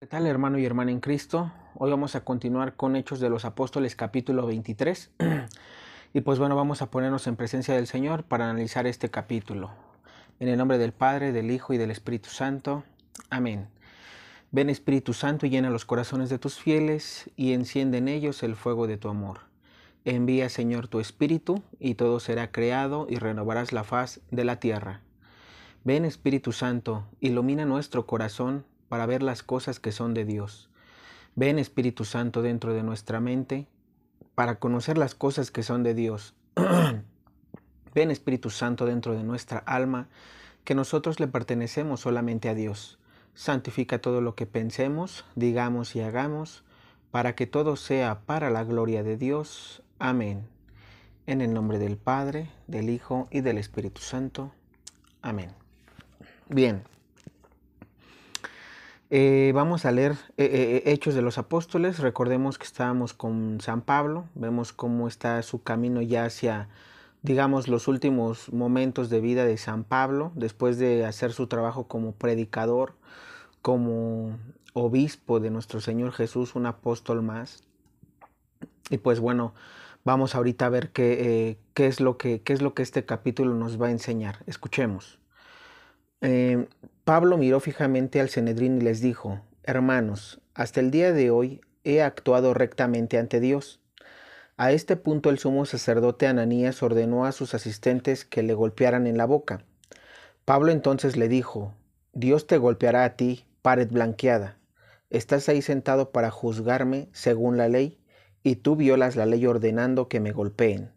¿Qué tal, hermano y hermana en Cristo? Hoy vamos a continuar con Hechos de los Apóstoles capítulo 23. Y pues bueno, vamos a ponernos en presencia del Señor para analizar este capítulo. En el nombre del Padre, del Hijo y del Espíritu Santo. Amén. Ven, Espíritu Santo, y llena los corazones de tus fieles y enciende en ellos el fuego de tu amor. Envía, Señor, tu Espíritu y todo será creado y renovarás la faz de la tierra. Ven, Espíritu Santo, ilumina nuestro corazón para ver las cosas que son de Dios. Ven, Espíritu Santo, dentro de nuestra mente para conocer las cosas que son de Dios. Ven, Espíritu Santo, dentro de nuestra alma, que nosotros le pertenecemos solamente a Dios. Santifica todo lo que pensemos, digamos y hagamos, para que todo sea para la gloria de Dios. Amén. En el nombre del Padre, del Hijo y del Espíritu Santo. Amén. Bien. Vamos a leer Hechos de los Apóstoles. Recordemos que estábamos con San Pablo. Vemos cómo está su camino ya hacia, digamos, los últimos momentos de vida de San Pablo, después de hacer su trabajo como predicador, como obispo de nuestro Señor Jesús, un apóstol más. Y pues bueno, vamos ahorita a ver qué es lo que este capítulo nos va a enseñar. Escuchemos. Pablo miró fijamente al Sanedrín y les dijo: Hermanos, hasta el día de hoy he actuado rectamente ante Dios. A este punto el sumo sacerdote Ananías ordenó a sus asistentes que le golpearan en la boca. Pablo entonces le dijo: Dios te golpeará a ti, pared blanqueada. Estás ahí sentado para juzgarme según la ley, y tú violas la ley ordenando que me golpeen.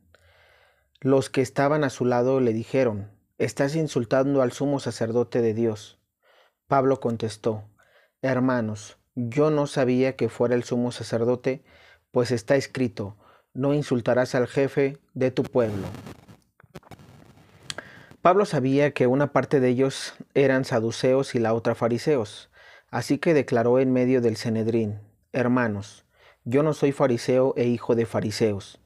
Los que estaban a su lado le dijeron: Estás insultando al sumo sacerdote de Dios. Pablo contestó: Hermanos, yo no sabía que fuera el sumo sacerdote, pues está escrito: no insultarás al jefe de tu pueblo. Pablo sabía que una parte de ellos eran saduceos y la otra fariseos, así que declaró en medio del Sanedrín: Hermanos, yo no soy fariseo e hijo de fariseos.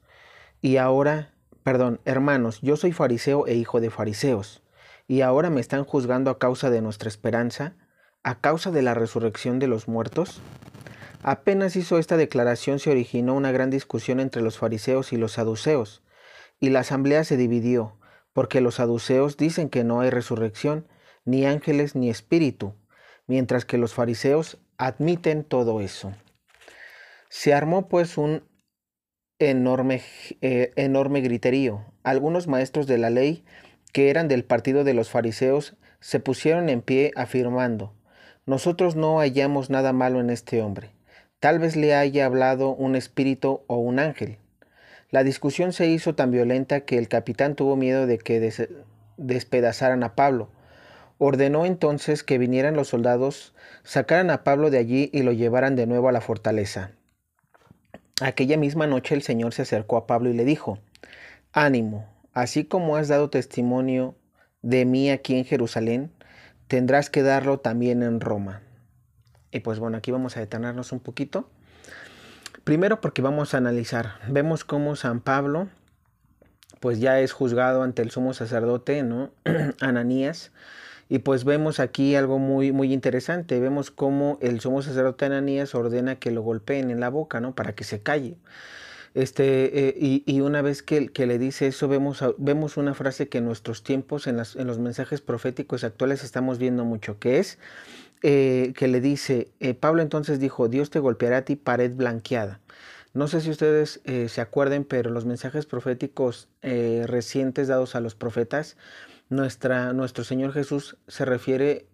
Hermanos, yo soy fariseo e hijo de fariseos, y ahora me están juzgando a causa de nuestra esperanza, a causa de la resurrección de los muertos. Apenas hizo esta declaración se originó una gran discusión entre los fariseos y los saduceos, y la asamblea se dividió, porque los saduceos dicen que no hay resurrección, ni ángeles ni espíritu, mientras que los fariseos admiten todo eso. Se armó pues un enorme griterío. Algunos maestros de la ley, que eran del partido de los fariseos, se pusieron en pie afirmando: Nosotros no hallamos nada malo en este hombre. Tal vez le haya hablado un espíritu o un ángel. La discusión se hizo tan violenta que el capitán tuvo miedo de que despedazaran a Pablo. Ordenó entonces que vinieran los soldados, sacaran a Pablo de allí y lo llevaran de nuevo a la fortaleza. Aquella misma noche el Señor se acercó a Pablo y le dijo: Ánimo, así como has dado testimonio de mí aquí en Jerusalén, tendrás que darlo también en Roma. Y pues bueno, aquí vamos a detenernos un poquito. Primero porque vamos a analizar. Vemos cómo San Pablo pues ya es juzgado ante el sumo sacerdote, ¿no? Ananías. Y pues vemos aquí algo muy interesante. Vemos cómo el sumo sacerdote Ananías ordena que lo golpeen en la boca, ¿no? Para que se calle. Y una vez que le dice eso, vemos una frase que en nuestros tiempos, en los mensajes proféticos actuales, estamos viendo mucho, que es que le dice, Pablo entonces dijo: Dios te golpeará a ti, pared blanqueada. No sé si ustedes se acuerden, pero los mensajes proféticos recientes dados a los profetas, nuestro Señor Jesús se refiere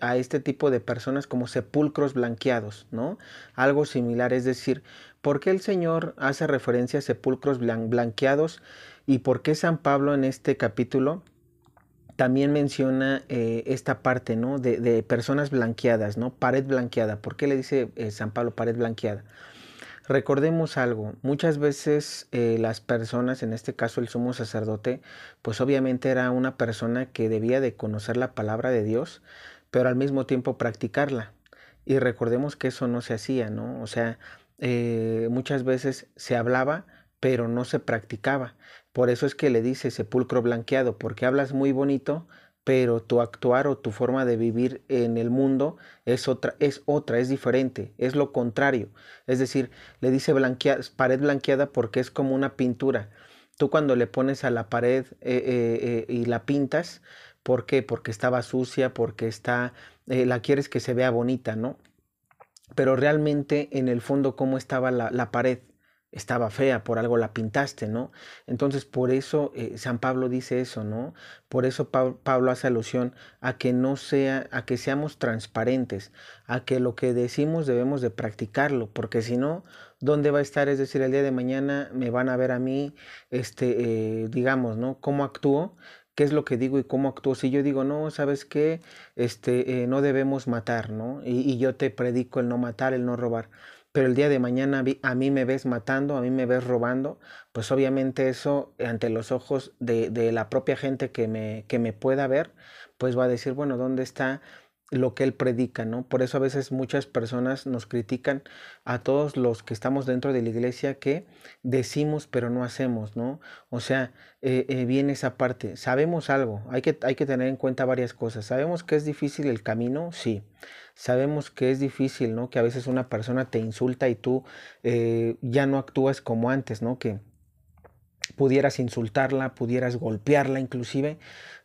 a este tipo de personas como sepulcros blanqueados, ¿no? Algo similar, es decir, ¿por qué el Señor hace referencia a sepulcros blanqueados? ¿Y por qué San Pablo en este capítulo también menciona esta parte, ¿no? De personas blanqueadas, ¿no? Pared blanqueada. ¿Por qué le dice San Pablo pared blanqueada? Recordemos algo, muchas veces las personas, en este caso el sumo sacerdote, pues obviamente era una persona que debía de conocer la palabra de Dios, pero al mismo tiempo practicarla. Y recordemos que eso no se hacía, ¿no? O sea, muchas veces se hablaba, pero no se practicaba. Por eso es que le dice sepulcro blanqueado, porque hablas muy bonito, pero tu actuar o tu forma de vivir en el mundo es diferente, es lo contrario. Es decir, le dice pared blanqueada porque es como una pintura. Tú cuando le pones a la pared y la pintas, ¿por qué? Porque estaba sucia, porque la quieres que se vea bonita, ¿no? Pero realmente en el fondo cómo estaba la pared, estaba fea, por algo la pintaste, ¿no? Entonces por eso San Pablo dice eso, ¿no? Por eso Pablo hace alusión a que no sea, a que seamos transparentes, a que lo que decimos debemos de practicarlo, porque si no, ¿dónde va a estar? Es decir, el día de mañana me van a ver a mí, digamos, ¿no? ¿Cómo actúo? ¿Qué es lo que digo y cómo actúo? Si yo digo, no, ¿sabes qué? No debemos matar, ¿no? Y yo te predico el no matar, el no robar. Pero el día de mañana a mí me ves matando, a mí me ves robando, pues obviamente eso ante los ojos de la propia gente que me pueda ver, pues va a decir, bueno, ¿dónde está lo que él predica, ¿no? Por eso a veces muchas personas nos critican a todos los que estamos dentro de la iglesia que decimos pero no hacemos, ¿no? O sea, viene esa parte. Sabemos algo, hay que tener en cuenta varias cosas. Sabemos que es difícil el camino, sí. Sabemos que es difícil, ¿no? Que a veces una persona te insulta y tú ya no actúas como antes, ¿no? Que pudieras insultarla, pudieras golpearla inclusive.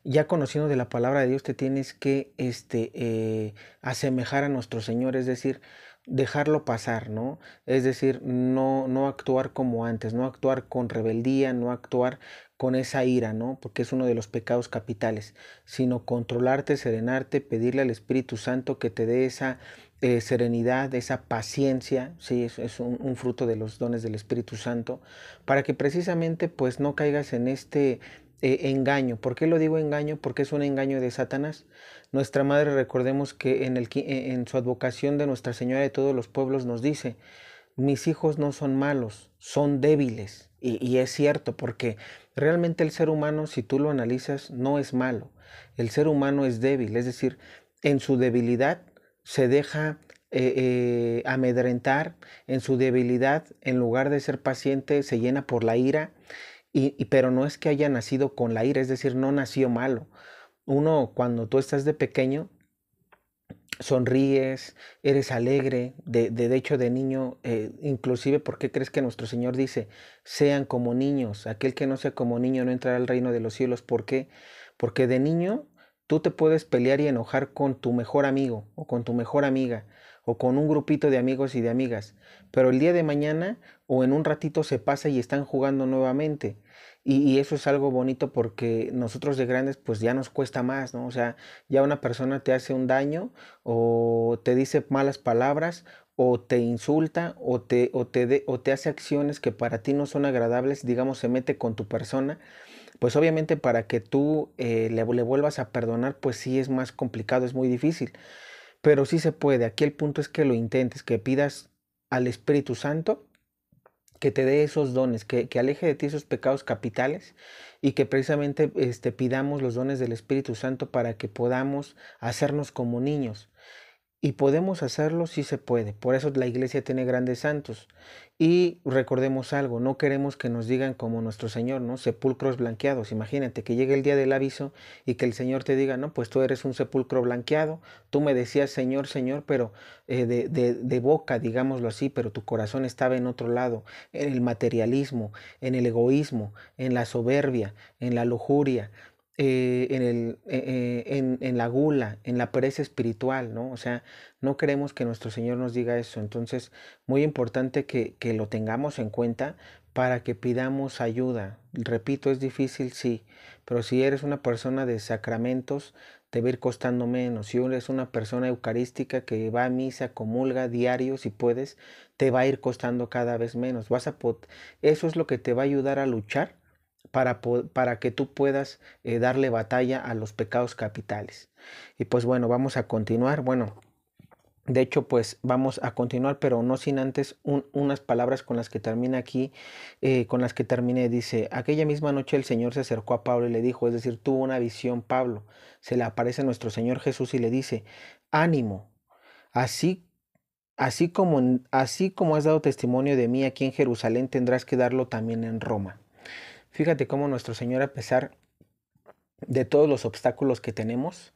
Ya conociendo de la palabra de Dios te tienes que asemejar a nuestro Señor, es decir, dejarlo pasar, ¿no? Es decir, no actuar como antes, no actuar con rebeldía, no actuar con esa ira, ¿no? Porque es uno de los pecados capitales, sino controlarte, serenarte, pedirle al Espíritu Santo que te dé esa serenidad, esa paciencia, sí, es un fruto de los dones del Espíritu Santo, para que precisamente pues no caigas en este engaño. ¿Por qué lo digo engaño? Porque es un engaño de Satanás. Nuestra madre, recordemos que en su advocación de Nuestra Señora de todos los pueblos nos dice, mis hijos no son malos, son débiles. Y es cierto, porque realmente el ser humano, si tú lo analizas, no es malo. El ser humano es débil, es decir, en su debilidad se deja amedrentar, en su debilidad, en lugar de ser paciente, se llena por la ira, pero no es que haya nacido con la ira, es decir, no nació malo. Uno, cuando tú estás de pequeño, sonríes, eres alegre, de hecho de niño, inclusive, ¿por qué crees que nuestro Señor dice, sean como niños? Aquel que no sea como niño no entrará al reino de los cielos. ¿Por qué? Porque de niño tú te puedes pelear y enojar con tu mejor amigo o con tu mejor amiga o con un grupito de amigos y de amigas, pero el día de mañana o en un ratito se pasa y están jugando nuevamente. Y eso es algo bonito porque nosotros de grandes pues ya nos cuesta más, ¿no? O sea, ya una persona te hace un daño o te dice malas palabras o te insulta o te hace acciones que para ti no son agradables, digamos, se mete con tu persona, pues obviamente para que tú le vuelvas a perdonar, pues sí es más complicado, es muy difícil, pero sí se puede. Aquí el punto es que lo intentes, que pidas al Espíritu Santo que te dé esos dones, que aleje de ti esos pecados capitales y que precisamente pidamos los dones del Espíritu Santo para que podamos hacernos como niños. Y podemos hacerlo, sí se puede. Por eso la iglesia tiene grandes santos. Y recordemos algo, no queremos que nos digan como nuestro Señor, ¿no? Sepulcros blanqueados. Imagínate que llegue el día del aviso y que el Señor te diga, no, pues tú eres un sepulcro blanqueado. Tú me decías Señor, Señor, pero de boca, digámoslo así, pero tu corazón estaba en otro lado, en el materialismo, en el egoísmo, en la soberbia, en la lujuria, en la gula, en la pereza espiritual, ¿no? O sea, no queremos que nuestro Señor nos diga eso. Entonces, muy importante que lo tengamos en cuenta para que pidamos ayuda. Repito, es difícil, sí, pero si eres una persona de sacramentos, te va a ir costando menos. Si eres una persona eucarística que va a misa, comulga diario, si puedes, te va a ir costando cada vez menos. Eso es lo que te va a ayudar a luchar para que tú puedas darle batalla a los pecados capitales. Y pues bueno, vamos a continuar. Bueno, de hecho, pues vamos a continuar, pero no sin antes unas palabras con las que termina aquí, con las que terminé. Dice, aquella misma noche el Señor se acercó a Pablo y le dijo, es decir, tuvo una visión Pablo. Se le aparece nuestro Señor Jesús y le dice, ánimo, así, así como has dado testimonio de mí aquí en Jerusalén, tendrás que darlo también en Roma. Fíjate cómo nuestro Señor, a pesar de todos los obstáculos que tenemos.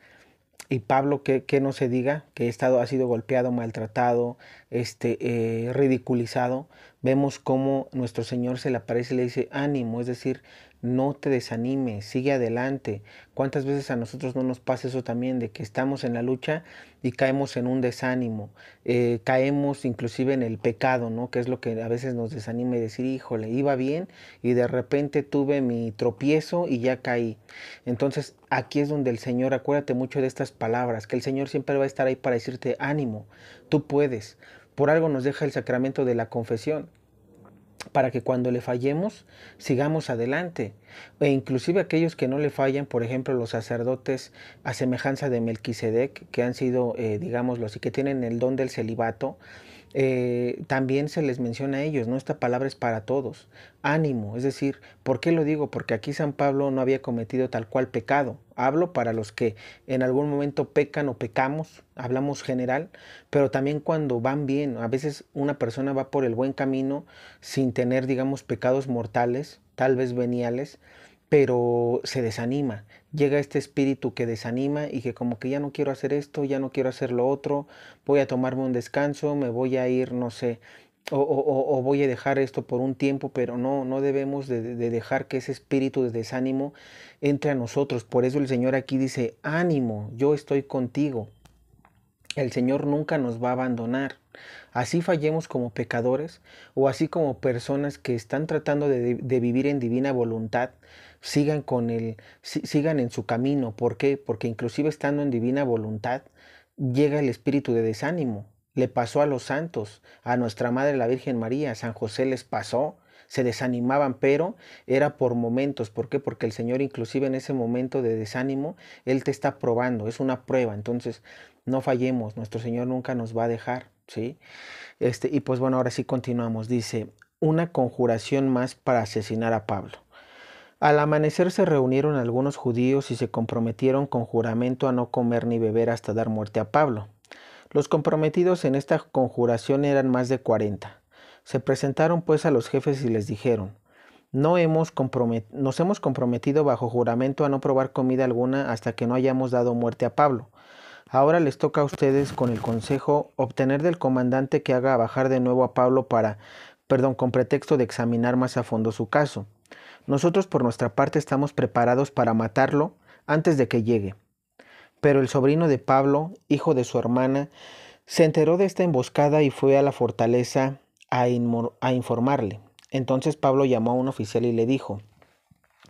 Y Pablo, que no se diga, que ha sido golpeado, maltratado, ridiculizado, vemos cómo nuestro Señor se le aparece y le dice, ánimo, es decir, no te desanimes, sigue adelante. ¿Cuántas veces a nosotros no nos pasa eso también, de que estamos en la lucha y caemos en un desánimo? Caemos inclusive en el pecado, ¿no? Que es lo que a veces nos desanima y decir, híjole, iba bien y de repente tuve mi tropiezo y ya caí. Entonces, aquí es donde el Señor, acuérdate mucho de estas palabras, que el Señor siempre va a estar ahí para decirte, ánimo, tú puedes. Por algo nos deja el sacramento de la confesión, para que cuando le fallemos sigamos adelante. E inclusive aquellos que no le fallan, por ejemplo los sacerdotes a semejanza de Melquisedec, que han sido, digámoslo así, que tienen el don del celibato, también se les menciona a ellos, ¿no? Esta palabra es para todos. Ánimo, es decir, ¿por qué lo digo? Porque aquí San Pablo no había cometido tal cual pecado. Hablo para los que en algún momento pecan o pecamos, hablamos general, pero también cuando van bien. A veces una persona va por el buen camino sin tener, digamos, pecados mortales, tal vez veniales, pero se desanima. Llega este espíritu que desanima y que como que ya no quiero hacer esto, ya no quiero hacer lo otro, voy a tomarme un descanso, me voy a ir, no sé, o voy a dejar esto por un tiempo, pero no debemos de dejar que ese espíritu de desánimo entre a nosotros. Por eso el Señor aquí dice, ánimo, yo estoy contigo. El Señor nunca nos va a abandonar. Así fallemos como pecadores o así como personas que están tratando de vivir en divina voluntad, sigan en su camino. ¿Por qué? Porque inclusive estando en divina voluntad, llega el espíritu de desánimo. Le pasó a los santos, a nuestra Madre la Virgen María, a San José les pasó, se desanimaban, pero era por momentos. ¿Por qué? Porque el Señor inclusive en ese momento de desánimo, Él te está probando, es una prueba. Entonces, no fallemos, nuestro Señor nunca nos va a dejar, ¿sí? Y pues bueno, ahora sí continuamos. Dice, una conjuración más para asesinar a Pablo. Al amanecer se reunieron algunos judíos y se comprometieron con juramento a no comer ni beber hasta dar muerte a Pablo. Los comprometidos en esta conjuración eran más de 40. Se presentaron pues a los jefes y les dijeron, nos hemos comprometido bajo juramento a no probar comida alguna hasta que no hayamos dado muerte a Pablo. Ahora les toca a ustedes con el consejo obtener del comandante que haga bajar de nuevo a Pablo con pretexto de examinar más a fondo su caso. Nosotros por nuestra parte estamos preparados para matarlo antes de que llegue. Pero el sobrino de Pablo, hijo de su hermana, se enteró de esta emboscada y fue a la fortaleza a informarle. Entonces Pablo llamó a un oficial y le dijo,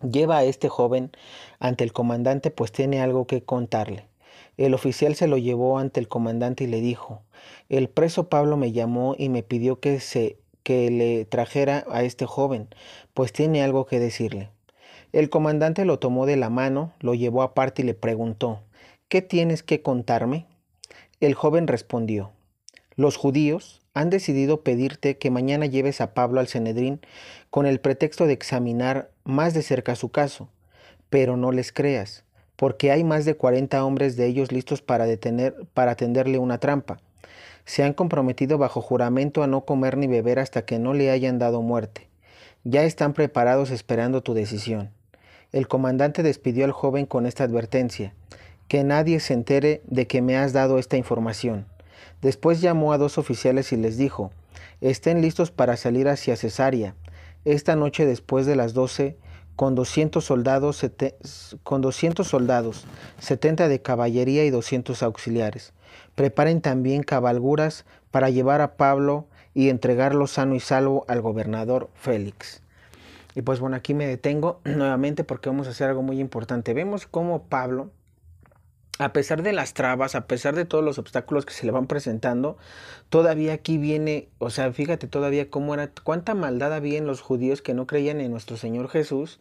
lleva a este joven ante el comandante, pues tiene algo que contarle. El oficial se lo llevó ante el comandante y le dijo, el preso Pablo me llamó y me pidió que le trajera a este joven, pues tiene algo que decirle. El comandante lo tomó de la mano, lo llevó aparte y le preguntó, ¿qué tienes que contarme? El joven respondió, los judíos han decidido pedirte que mañana lleves a Pablo al Sanedrín con el pretexto de examinar más de cerca su caso, pero no les creas, porque hay más de 40 hombres de ellos listos para tenderle una trampa. Se han comprometido bajo juramento a no comer ni beber hasta que no le hayan dado muerte. Ya están preparados esperando tu decisión. El comandante despidió al joven con esta advertencia, que nadie se entere de que me has dado esta información. Después llamó a dos oficiales y les dijo, estén listos para salir hacia Cesarea, esta noche después de las 12, con 200 soldados, 70 de caballería y 200 auxiliares. Preparen también cabalguras para llevar a Pablo y entregarlo sano y salvo al gobernador Félix. Y pues bueno, aquí me detengo nuevamente porque vamos a hacer algo muy importante. Vemos cómo Pablo, a pesar de las trabas, a pesar de todos los obstáculos que se le van presentando, todavía aquí viene, o sea, fíjate todavía cómo era, cuánta maldad había en los judíos que no creían en nuestro Señor Jesús,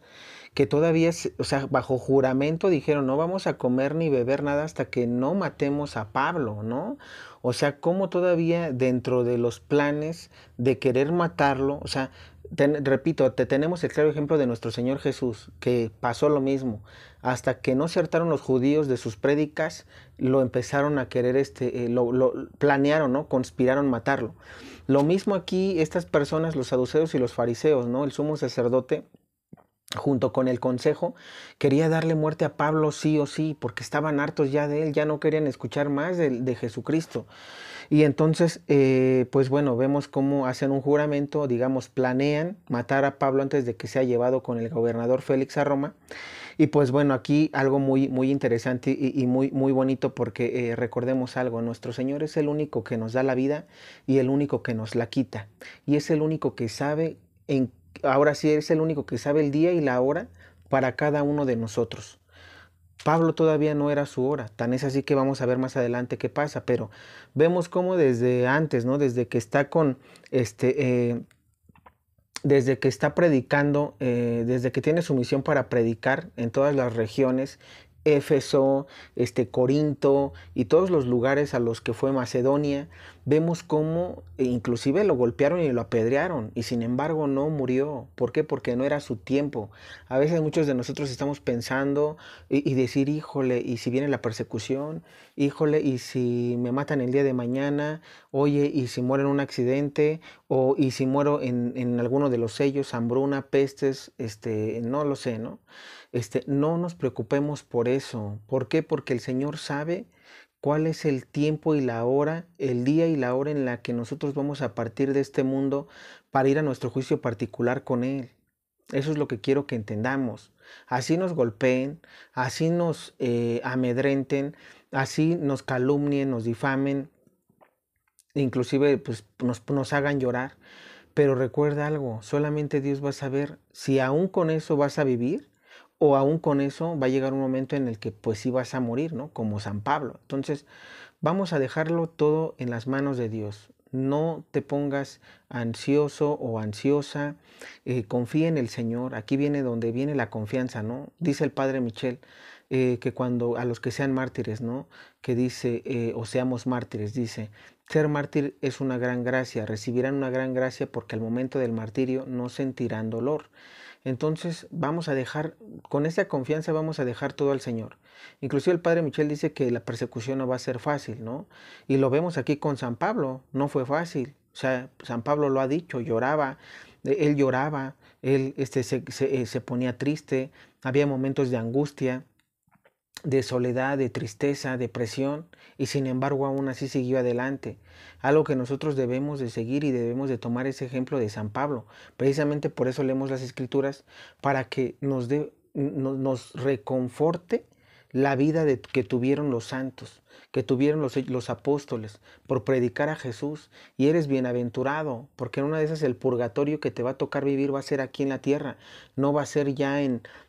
que todavía, o sea, bajo juramento dijeron, no vamos a comer ni beber nada hasta que no matemos a Pablo, ¿no? O sea, cómo todavía dentro de los planes de querer matarlo, o sea, repito, tenemos el claro ejemplo de nuestro Señor Jesús, que pasó lo mismo. Hasta que no se hartaron los judíos de sus prédicas, lo empezaron a querer, lo planearon, ¿no? Conspiraron matarlo. Lo mismo aquí, estas personas, los saduceos y los fariseos, ¿no? El sumo sacerdote junto con el consejo, quería darle muerte a Pablo sí o sí, porque estaban hartos ya de él, ya no querían escuchar más de Jesucristo. Y entonces, pues bueno, vemos cómo hacen un juramento, digamos, planean matar a Pablo antes de que sea llevado con el gobernador Félix a Roma. Y pues bueno, aquí algo muy, muy interesante y muy, muy bonito porque recordemos algo, nuestro Señor es el único que nos da la vida y el único que nos la quita. Y es el único que sabe, ahora sí es el único que sabe el día y la hora para cada uno de nosotros. Pablo todavía no era su hora, tan es así que vamos a ver más adelante qué pasa, pero vemos cómo desde antes, ¿no? Desde que está con desde que está predicando, desde que tiene su misión para predicar en todas las regiones, Éfeso, Corinto y todos los lugares a los que fue Macedonia, vemos cómo inclusive lo golpearon y lo apedrearon y sin embargo no murió. ¿Por qué? Porque no era su tiempo. A veces muchos de nosotros estamos pensando y decir, híjole, y si viene la persecución, híjole, y si me matan el día de mañana, oye, y si muero en un accidente, o y si muero en alguno de los sellos, hambruna, pestes, no lo sé, ¿no? No nos preocupemos por eso. ¿Por qué? Porque el Señor sabe cuál es el tiempo y la hora, el día y la hora en la que nosotros vamos a partir de este mundo para ir a nuestro juicio particular con Él. Eso es lo que quiero que entendamos. Así nos golpeen, así nos amedrenten, así nos calumnien, nos difamen, inclusive pues, nos hagan llorar. Pero recuerda algo, solamente Dios va a saber si aún con eso vas a vivir o aún con eso va a llegar un momento en el que pues sí vas a morir, ¿no? Como San Pablo. Entonces, vamos a dejarlo todo en las manos de Dios. No te pongas ansioso o ansiosa, confía en el Señor. Aquí viene donde viene la confianza, ¿no? Dice el Padre Michel que cuando a los que sean mártires, ¿no? Que dice, o seamos mártires, dice, ser mártir es una gran gracia, recibirán una gran gracia porque al momento del martirio no sentirán dolor. Entonces vamos a dejar, con esa confianza vamos a dejar todo al Señor. Inclusive el Padre Michel dice que la persecución no va a ser fácil, ¿no? Y lo vemos aquí con San Pablo, no fue fácil. O sea, San Pablo lo ha dicho, lloraba, él se ponía triste, había momentos de angustia, de soledad, de tristeza, depresión, y sin embargo aún así siguió adelante. Algo que nosotros debemos de seguir y debemos de tomar ese ejemplo de San Pablo. Precisamente por eso leemos las Escrituras, para que nos reconforte la vida que tuvieron los santos, que tuvieron los apóstoles, por predicar a Jesús. Y eres bienaventurado, porque en una de esas el purgatorio que te va a tocar vivir va a ser aquí en la tierra, no va a ser ya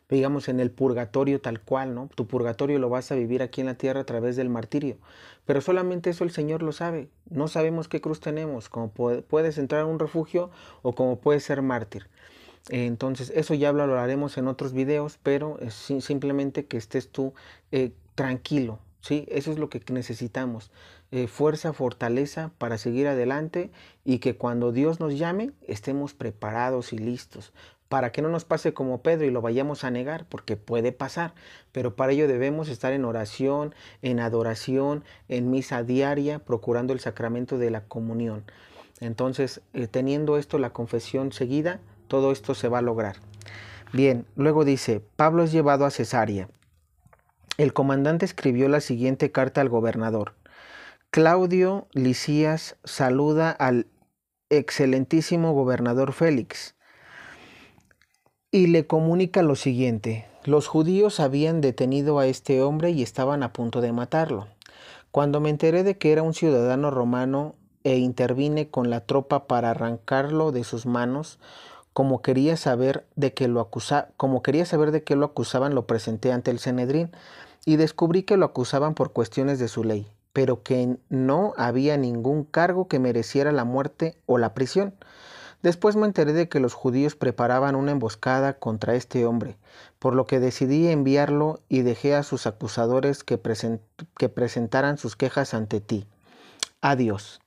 digamos, en el purgatorio tal cual, ¿no? Tu purgatorio lo vas a vivir aquí en la tierra a través del martirio. Pero solamente eso el Señor lo sabe. No sabemos qué cruz tenemos, como puedes entrar a un refugio o como puedes ser mártir. Entonces, eso ya lo hablaremos en otros videos, pero es simplemente que estés tú tranquilo, ¿sí? Eso es lo que necesitamos. Fuerza, fortaleza para seguir adelante y que cuando Dios nos llame estemos preparados y listos. Para que no nos pase como Pedro y lo vayamos a negar, porque puede pasar, pero para ello debemos estar en oración, en adoración, en misa diaria, procurando el sacramento de la comunión. Entonces, teniendo esto, la confesión seguida, todo esto se va a lograr. Bien, luego dice, Pablo es llevado a Cesarea. El comandante escribió la siguiente carta al gobernador. Claudio Lisias saluda al excelentísimo gobernador Félix y le comunica lo siguiente. Los judíos habían detenido a este hombre y estaban a punto de matarlo. Cuando me enteré de que era un ciudadano romano e intervine con la tropa para arrancarlo de sus manos, como quería saber de qué lo acusaban, lo presenté ante el Sanedrín y descubrí que lo acusaban por cuestiones de su ley, pero que no había ningún cargo que mereciera la muerte o la prisión. Después me enteré de que los judíos preparaban una emboscada contra este hombre, por lo que decidí enviarlo y dejé a sus acusadores que presentaran sus quejas ante ti. Adiós.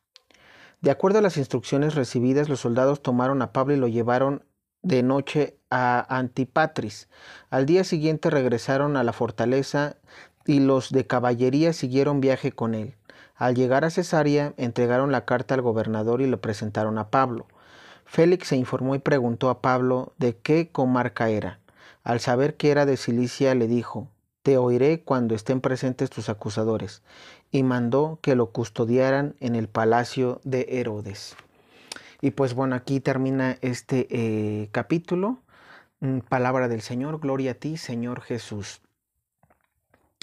De acuerdo a las instrucciones recibidas, los soldados tomaron a Pablo y lo llevaron de noche a Antipatris. Al día siguiente regresaron a la fortaleza y los de caballería siguieron viaje con él. Al llegar a Cesarea, entregaron la carta al gobernador y lo presentaron a Pablo. Félix se informó y preguntó a Pablo de qué comarca era. Al saber que era de Cilicia, le dijo: Te oiré cuando estén presentes tus acusadores. Y mandó que lo custodiaran en el palacio de Herodes. Y pues bueno, aquí termina este capítulo. Palabra del Señor, gloria a ti, Señor Jesús.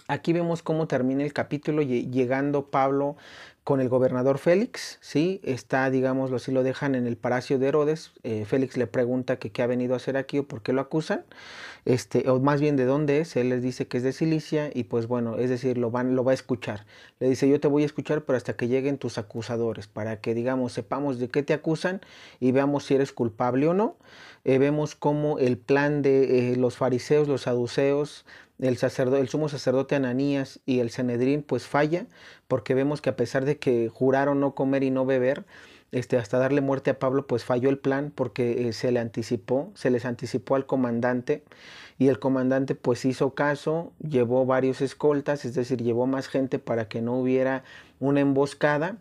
Aquí vemos cómo termina el capítulo llegando Pablo con el gobernador Félix, ¿sí? Está, digámoslo así, lo dejan en el palacio de Herodes. Félix le pregunta que qué ha venido a hacer aquí o por qué lo acusan, o más bien de dónde es. Él les dice que es de Cilicia y pues bueno, es decir, lo va a escuchar. Le dice: yo te voy a escuchar, pero hasta que lleguen tus acusadores, para que, digamos, sepamos de qué te acusan y veamos si eres culpable o no. Vemos cómo el plan de los fariseos, los saduceos, el sumo sacerdote Ananías y el Sanedrín pues falla, porque vemos que a pesar de que juraron no comer y no beber, hasta darle muerte a Pablo, pues falló el plan, porque se les anticipó al comandante, y el comandante pues hizo caso, llevó varios escoltas, es decir, llevó más gente para que no hubiera una emboscada.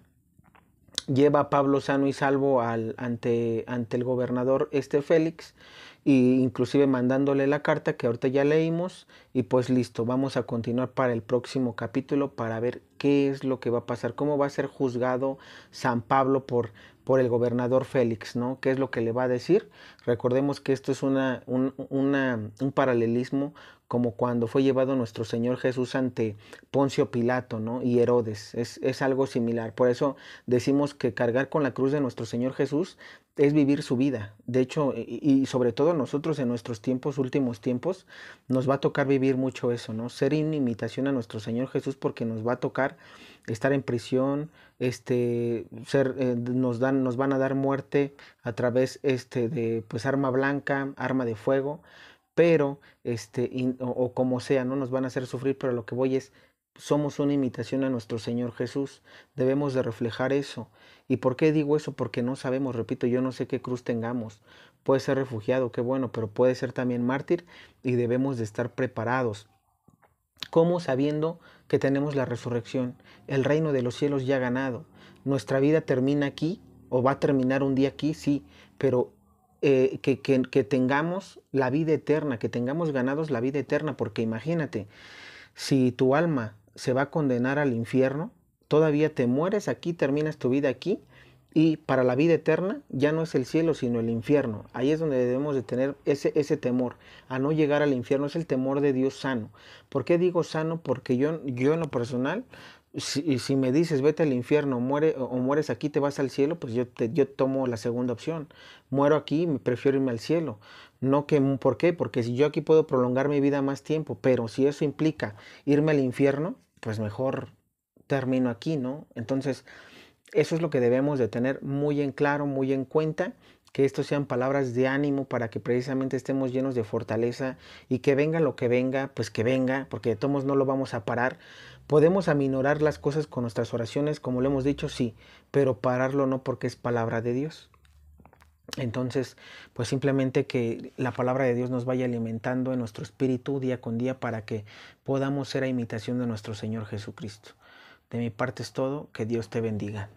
Lleva a Pablo sano y salvo ante el gobernador Félix, y inclusive mandándole la carta que ahorita ya leímos. Y pues listo, vamos a continuar para el próximo capítulo para ver qué es lo que va a pasar, cómo va a ser juzgado San Pablo por el gobernador Félix, ¿no? ¿Qué es lo que le va a decir? Recordemos que esto es un paralelismo como cuando fue llevado nuestro Señor Jesús ante Poncio Pilato, ¿no? Y Herodes, es algo similar. Por eso decimos que cargar con la cruz de nuestro Señor Jesús es vivir su vida. De hecho, y sobre todo nosotros en nuestros últimos tiempos, nos va a tocar vivir mucho eso, ¿no? Ser en imitación a nuestro Señor Jesús, porque nos va a tocar estar en prisión, nos van a dar muerte a través de pues arma blanca, arma de fuego, pero o como sea, no nos van a hacer sufrir, pero lo que voy es: somos una imitación a nuestro Señor Jesús, debemos de reflejar eso. ¿Y por qué digo eso? Porque no sabemos, repito, yo no sé qué cruz tengamos. Puede ser refugiado, qué bueno, pero puede ser también mártir, y debemos de estar preparados. ¿Cómo? Sabiendo que tenemos la resurrección, el reino de los cielos ya ganado. Nuestra vida termina aquí, o va a terminar un día aquí, sí, pero que tengamos la vida eterna, que tengamos ganados la vida eterna, porque imagínate, si tu alma se va a condenar al infierno, todavía te mueres aquí, terminas tu vida aquí, y para la vida eterna ya no es el cielo, sino el infierno. Ahí es donde debemos de tener ese temor a no llegar al infierno. Es el temor de Dios sano. ¿Por qué digo sano? Porque yo en lo personal, si me dices vete al infierno, mueres aquí, te vas al cielo, pues yo tomo la segunda opción. Muero aquí, me prefiero irme al cielo. No que, ¿por qué? Porque si yo aquí puedo prolongar mi vida más tiempo, pero si eso implica irme al infierno, pues mejor termino aquí, ¿no? Entonces, eso es lo que debemos de tener muy en claro, muy en cuenta, que estos sean palabras de ánimo para que precisamente estemos llenos de fortaleza, y que venga lo que venga, pues que venga, porque de todos modos no lo vamos a parar. Podemos aminorar las cosas con nuestras oraciones, como lo hemos dicho, sí, pero pararlo no, porque es palabra de Dios. Entonces, pues simplemente que la palabra de Dios nos vaya alimentando en nuestro espíritu día con día, para que podamos ser a imitación de nuestro Señor Jesucristo. De mi parte es todo, que Dios te bendiga.